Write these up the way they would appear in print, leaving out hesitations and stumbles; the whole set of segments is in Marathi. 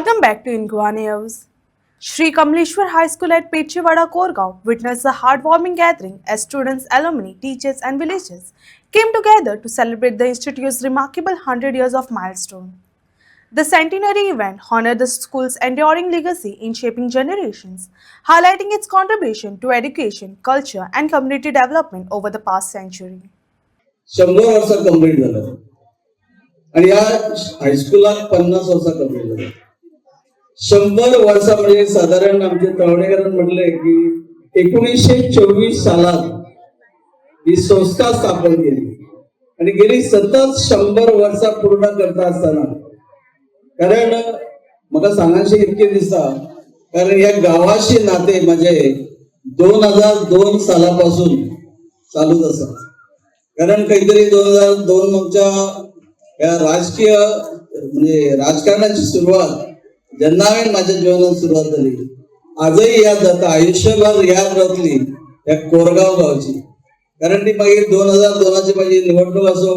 Welcome back to Inqua News. Shri Kamleshwar High School at Petchewada, Korgaon witnessed a heartwarming gathering as students, alumni, teachers and villagers came together to celebrate the institute's remarkable 100 years of milestone. The centenary event honored the school's enduring legacy in shaping generations, highlighting its contribution to education, culture and community development over the past century. 100 वर्ष कंप्लीट झालं आणि या हायस्कूलात 50 वर्ष कंप्लीट झालं. 100 वर्ष म्हणजे साधारण आमचे तळवणेकरांनी म्हटले की 1924 सालात ही संस्था स्थापन केली आणि गेली सतत 100 वर्ष पूर्ण करता असताना कारण मला सांगायचे इतके दिसता कारण या गावाशी नाते म्हणजे 2002 सालापासून चालूच असतात. कारण काहीतरी 2002 मागच्या या राजकीय म्हणजे राजकारणाची सुरुवात ज्यांना माझ्या जीवनात सुरुवात झाली आजही याद जाता आयुष्यभर याद राहतली या कोरगाव गावची. कारण ती मागे 2002ची माझी निवडणूक असो,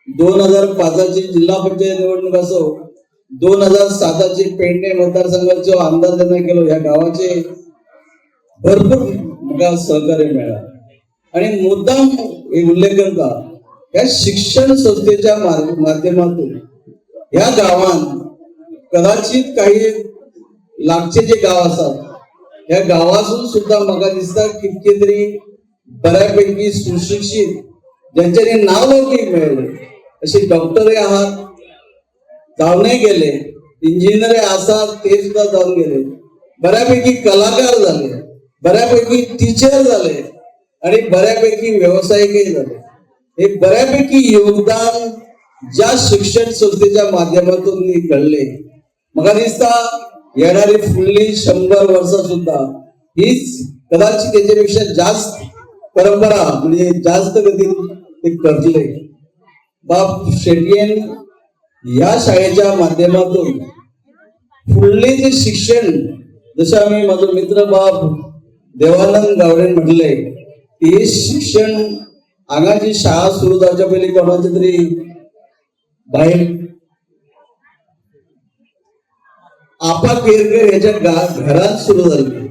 2005ची जिल्हा पंचायत निवडणूक असो, 2007ची पेडणे मतदारसंघाचा आमदार त्यांना केलो या गावाचे भरपूर मला सहकार्य मिळालं. आणि मुद्दाम उल्लेख करता या शिक्षण संस्थेच्या माध्यमातून या गावात कदाचित काही लागचे जे गाव असतात या गावातून सुद्धा मला दिसतात कितके तरी बऱ्यापैकी सुशिक्षित ज्यांच्याने नावलौकिक मिळाले असे डॉक्टर आहात जाऊनही गेले, इंजिनियर असतात ते सुद्धा जाऊन गेले, बऱ्यापैकी कलाकार झाले, बऱ्यापैकी टीचर झाले आणि बऱ्यापैकी व्यावसायिकही झाले. हे बऱ्यापैकी योगदान ज्या शिक्षण संस्थेच्या माध्यमातून घडले मला दिसता येणारी पुढली 100 वर्ष सुद्धा हीच कदाचित त्याच्यापेक्षा जास्त परंपरा म्हणजे जास्त गतीने ते करले. बाप शेट्टीयन या शाळेच्या माध्यमातून पुढले जे शिक्षण जसं आम्ही माझा मित्र बाप देवानंद गावडे म्हटले हे शिक्षण अंगाची शाळा सुरू जायच्या पहिले कोणाच्या तरी बाहेर आपा केरकर याच्या घरात सुरू झाली.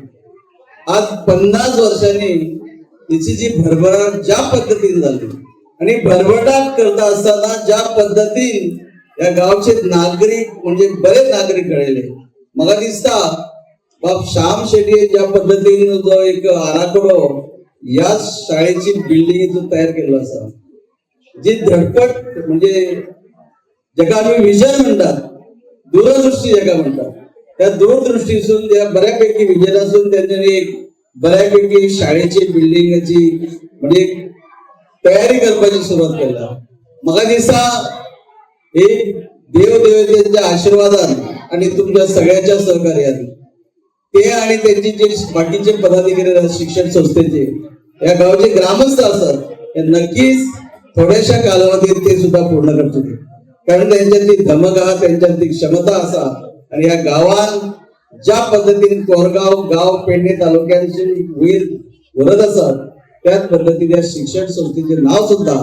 आज 50 वर्षांनी तिची जी भरभराट ज्या पद्धतीने झाली आणि भरभराट करता असताना ज्या पद्धतीने या गावचे नागरिक म्हणजे बरेच नागरिक घडले मला दिसता बाप श्याम शेट्टी ज्या पद्धतीने जो एक आराखडो या शाळेची बिल्डिंग जो तयार केला असा जी धडपड म्हणजे ज्याला आम्ही विजन म्हणतात दूरदृष्टी ज्याला म्हणतात त्या दूरदृष्टीसून त्या बऱ्यापैकी विजन असून त्यांनी एक बऱ्यापैकी शाळेची बिल्डिंगची म्हणजे तयारी करण्याची सुरुवात केला. मला दिसा हे देवदेवतेच्या आशीर्वादाने आणि तुमच्या सगळ्यांच्या सहकार्याने ते आणि त्यांची जे बाकीचे पदाधिकारी शिक्षण संस्थेचे या गावचे ग्रामस्थ असतात हे नक्कीच थोड्याशा कालावधीत ते सुद्धा पूर्ण करतो कारण त्यांच्यातली धमक त्यांच्यातली क्षमता असा आणि या गावात ज्या पद्धतीने कोरगाव गाव पेडणे तालुक्यांची होईल उरत असत त्याच पद्धतीने या शिक्षण संस्थेचे नाव सुद्धा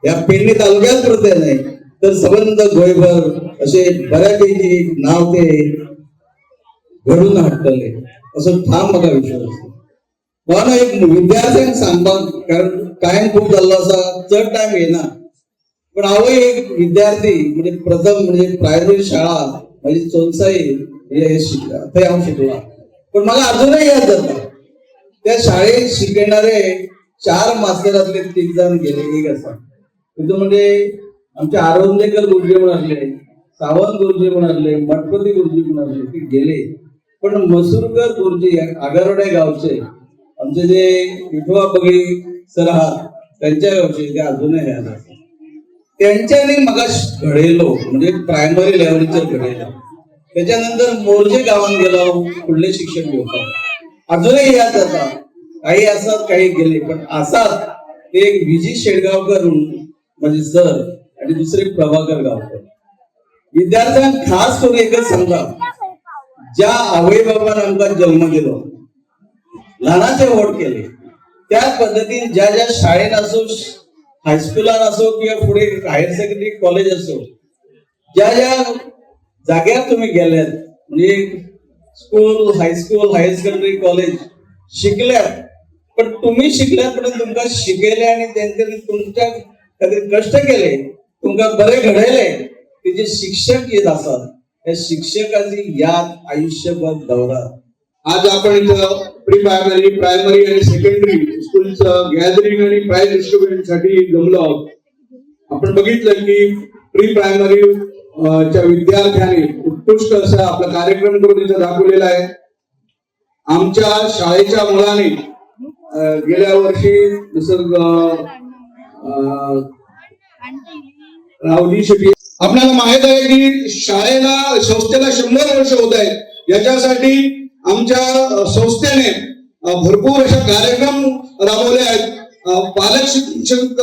या पेडणे तालुक्यात पडते नाही तर संबंध गोयभर असे बऱ्यापैकी नाव ते घडून हटले असं ठाम मला विश्वास असतो. मला एक विद्यार्थ्यांक सांगपाक कारण कायम खूप झालं असा चड टाइम येणार पण हांव एक विद्यार्थी म्हणजे प्रथम म्हणजे प्रायमरी शाळा म्हणजे चोनसाई थंय हांव शिकला पण मला अजूनही याद जाता त्या शाळेत शिकणारे 4 मास्तरातले 3 जण गेले. एक असा तिथं म्हणजे आमचे आरोंदेकर गुरुजी म्हणून असले, सावंत गुरुजी म्हणून असले, मठपती गुरुजी म्हणून असले ते गेले. पण मसूरकर गुरुजी आगारोडे गावचे आमचे जे विठोबा बगडी सर आहात त्यांच्या गावचे ते अजूनही आहेत. त्यांच्याने मग घडेलो म्हणजे प्रायमरी लेवलचे घडेलो. त्याच्यानंतर मोर्जे गावात गेलो पुढले शिक्षण घेतो अजूनही याद जाता काही असतात काही गेले पण असाच ते एक विजी शेडगावकर म्हणजे सर आणि दुसरे प्रभाकर गावकर. विद्यार्थ्यांना खास करून एकच सांगा ज्या आवय बाबांना आमचा जन्म दिलो लहानाचे वोट केले त्याच पद्धतीने ज्या ज्या शाळेत असो हायस्कूलात असो किंवा पुढे हायर सेकंडरी कॉलेज असो ज्या ज्या जाग्यात तुम्ही गेल्यात म्हणजे school high school higher secondary college शिकल्यात, पण तुम्ही शिकल्यात पण तुमका शिकले आणि त्यांच्यानी तुमच्या कधी कष्ट केले, तुमका बरे घडले, ते जे शिक्षक येत असतात त्या शिक्षकाची याद आयुष्यभर दौरा. आज आपण इथं प्री प्रायमरी आणि सेकंडरी स्कूलचं गॅदरिंग आणि प्राइज डिस्ट्रीब्युशन साठी जमलो आहोत. आपण बघितलं की प्री प्रायमरी च्या विद्यार्थ्यांनी उत्कृष्ट असा आपला कार्यक्रम करून इथं दाखवलेला आहे. आमच्या शाळेच्या मुलाने गेल्या वर्षी जसं रावजी शेट्टी, आपल्याला माहित आहे की संस्थेला 100 वर्ष होत आहेत. याच्यासाठी आमच्या संस्थेने भरपूर अशा कार्यक्रम राबवले आहेत. पालक शिक्षक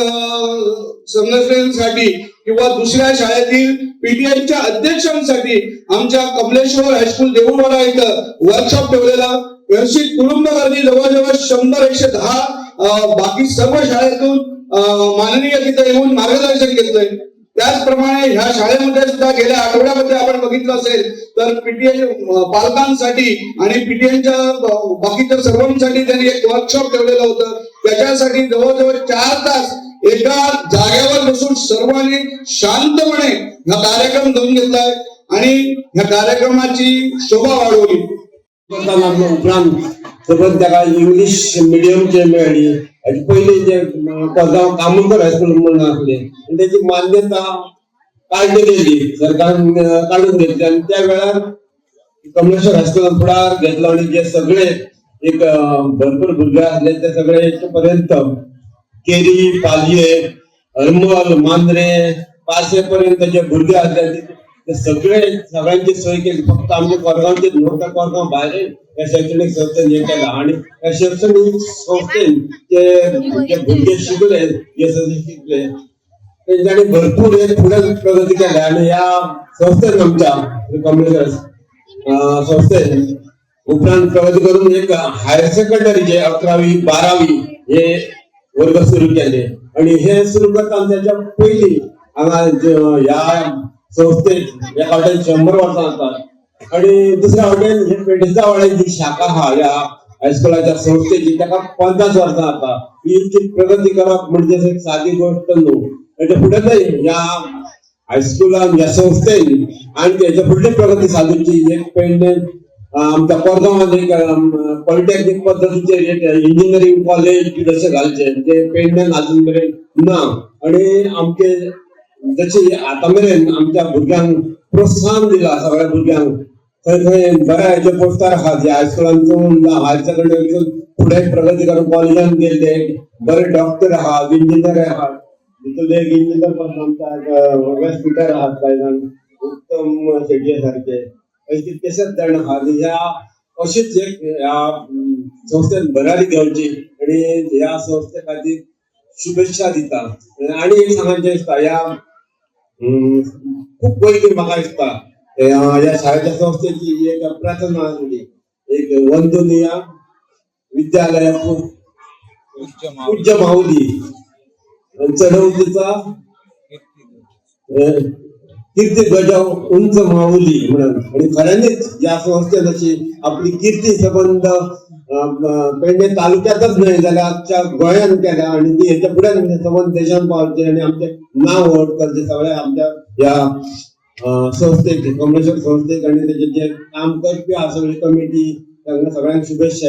संघटनेसाठी किंवा दुसऱ्या शाळेतील पीटीआयच्या अध्यक्षांसाठी आमच्या कमलेश्वर हायस्कूल देऊळवाडा इथं वर्कशॉप ठेवलेला. यावर्षी कुटुंब गर्दी जवळजवळ 100-110 बाकी सर्व शाळेतून माननीय तिथे येऊन मार्गदर्शन घेतलंय. त्याचप्रमाणे ह्या शाळेमध्ये सुद्धा गेल्या आठवड्यामध्ये आपण बघितलं असेल तर पीटीआय पालकांसाठी आणि पीटीआयच्या बाकीच्या सर्वांसाठी त्यांनी एक वर्कशॉप ठेवलेलं होतं. त्याच्यासाठी जवळजवळ 4 तास एका जागेवर बसून सर्वांनी शांतपणे हा कार्यक्रम घेऊन घेतलाय आणि ह्या कार्यक्रमाची शोभा वाढवली. उपरांत ताका इंग्लिश मिडियमचे मेळ्ळी आणि पयलीं जे कोरगांव कामुरकर हायस्कूल म्हणून आसले त्याची मान्यता काढली गेली, सरकारान काढून घेतली आणि त्या वेळार कमलेश्वर हायस्कुलान फुडार घेतलो आणि जे सगळे एक भरपूर भुरगे आसले ते सगळे पर्यंत केरी, पालये, हरमल, मांद्रे, पारसे पर्यंत जे भुरगे आसले ते सगळ्यांची सोय केली. फक्त आमच्या कोरगांवचे न्हू, कोरगांव भायर या शैक्षणिक संस्थेन हे केला आणि या शैक्षणिक संस्थेन जे भुरगे शिकले, यशस्वी शिकले, त्यांच्यानी भरपूर एक पुढे प्रगती केली आणि या संस्थेन आमच्या कमलेश्वर संस्थेन उपरांत प्रगती करून एक हायर सेकंडरीचे 11वी 12वी हे वर्ग सुरू केले आणि हे सुरू करताना त्याच्या पयलीं हांगा ह्या संस्थेक एका फावटी 100 वर्सां जातात आणि दुसऱ्या फावटी हे पेडणेच्या वाड्यार जी शाखा आहा ह्या हायस्कुलाच्या संस्थेची ताका 50 वर्सां जाता. ही इतकी प्रगती करप म्हणजे एक सादी गोष्ट न्हू. हेच्या फुडें ह्या हायस्कुलान ह्या संस्थेन आणि तेच्या फुडली प्रगती साधूची एक पेडणे आमच्या कोरगांवांत एक पॉलिटेक्निक पद्धतीचे इंजिनियरिंग कॉलेज अशें घालचे जे पेडण्यान अजून मेरेन ना आणि आमचे जशी आता मेरेन आमच्या भुरग्यांक प्रोत्साहन दिला सगळ्या भुरग्यांक. थंय थंय बऱ्या हेचे पोस्टार आहात जे हायस्कुलांतून हायर सेकंडरीतून फुडें प्रगती करून कॉलेजान गेले बरे डॉक्टर आहात, इंजिनियर आहात. तितूंतले एक इंजिनियर पण आमच्या स्पीकर आहात कांय जाण उत्तम शेटये सारखे अशे कितलेशेच जाण आहात. ह्या अशीच एक ह्या संस्थेन भरारी घेवची आणि ह्या संस्थे खातीर शुभेच्छा दिता. आणि एक सांगायचें दिसता ह्या खूप पयलीं म्हाका दिसता ह्या शाळेच्या संस्थेची एक प्रार्थना आसली, एक वंदनीय विद्यालय पूज्य माऊली चढवतीचा कीर्ती गजाव उंच माऊली म्हणून. आणि खऱ्यांनीच या संस्थेन अशी आपली कीर्ती संबंध पेडणे तालुक्यातच नाही जाल्यार आजच्या गोंयान केल्या आणि ती हेच्या फुडें संबंध देशान पावचे आणि आमचे नांव व्हड करचे सगळे आमच्या ह्या संस्थेक कमलेश्वर संस्थेक आणि तेजे जे काम करपी आहा सगळी कमिटी तांकां सगळ्यांक शुभेच्छा.